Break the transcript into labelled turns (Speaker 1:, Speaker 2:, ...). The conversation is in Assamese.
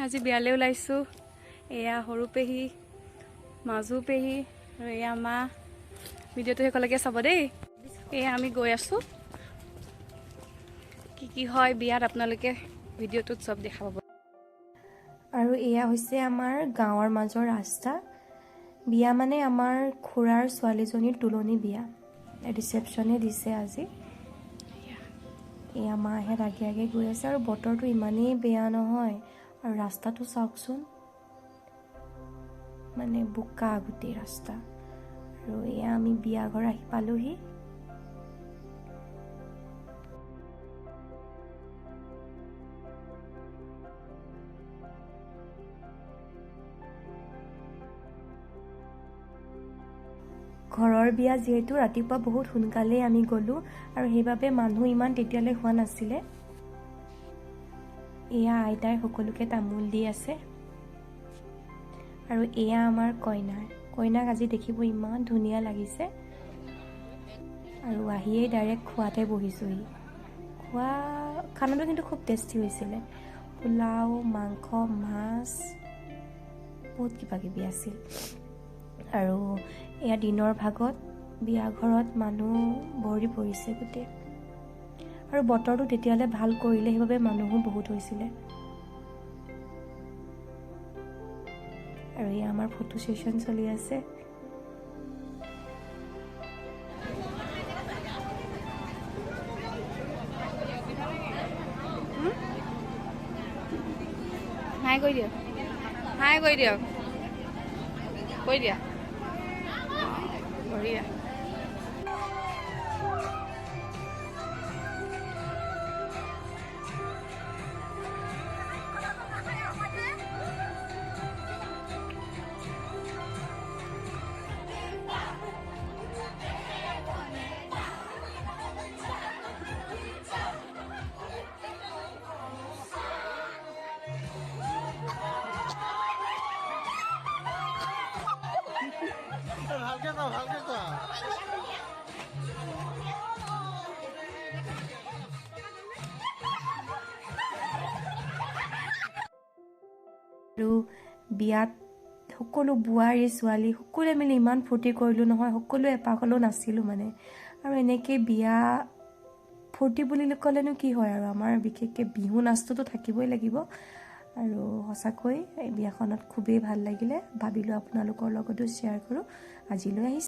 Speaker 1: আজি বিয়ালৈ ওলাইছোঁ। এয়া সৰু পেহী, মাজু পেহী আৰু এয়া মা। ভিডিঅ'টো শেষলৈকে চাব দেই। এয়া আমি গৈ আছোঁ। কি হয় বিয়াত আপোনালোকে ভিডিঅ'টোত চব দেখা পাব।
Speaker 2: আৰু এয়া হৈছে আমাৰ গাঁৱৰ মাজৰ ৰাস্তা। বিয়া মানে আমাৰ খুৰাৰ ছোৱালীজনীৰ তুলনি বিয়া। ৰিচেপশ্যনে দিছে আজি। এয়া মাহেঁত আগে আগে গৈ আছে আৰু বতৰটো ইমানেই বেয়া নহয়। আৰু ৰাস্তাটো চাওকচোন, মানে বোকা গোটেই ৰাস্তা। আৰু এয়া আমি বিয়া ঘৰ আহি পালোহি। ঘৰৰ বিয়া যিহেতু ৰাতিপুৱা বহুত সোনকালেই আমি গ'লোঁ আৰু সেইবাবে মানুহ ইমান তেতিয়ালৈ হোৱা নাছিলে। এয়া আইতাই সকলোকে তামোল দি আছে। আৰু এয়া আমাৰ কইনাক আজি দেখিব ইমান ধুনীয়া লাগিছে। আৰু আহিয়েই ডাইৰেক্ট খোৱাতে বহিছোঁহি। খানাটো কিন্তু খুব টেষ্টি হৈছিলে। পোলাও, মাংস, মাছ, বহুত কিবা কিবি আছিল। আৰু এয়া দিনৰ ভাগত বিয়া ঘৰত মানুহ ভৰি পৰিছে গোটেই। আৰু বতৰটো তেতিয়ালৈ ভাল কৰিলে, সেইবাবে মানুহো বহুত হৈছিলে। আৰু এয়া আমাৰ ফটো ছেশ্যন চলি আছে।
Speaker 1: হাই কৈ দিয়ক, হাই কৈ দিয়ক, কৈ দিয়া বঢ়িয়া।
Speaker 3: ভালকে কোৱা।
Speaker 2: আৰু বিয়াত সকলো বোৱাৰী ছোৱালী সকলোৱে মিলি ইমান ফূৰ্তি কৰিলোঁ নহয়। সকলোৱে এপাক হ'লেও নাছিলোঁ মানে। আৰু এনেকৈ বিয়া ফূৰ্তি বুলি ক'লেনো কি হয় আৰু, আমাৰ বিশেষকৈ বিহু নাচটোতো থাকিবই লাগিব। আৰু সঁচাকৈ এই বিয়াখনত খুবেই ভাল লাগিলে। ভাবিলোঁ আপোনালোকৰ লগতো শ্বেয়াৰ কৰোঁ। আজিলৈ আহিছোঁ।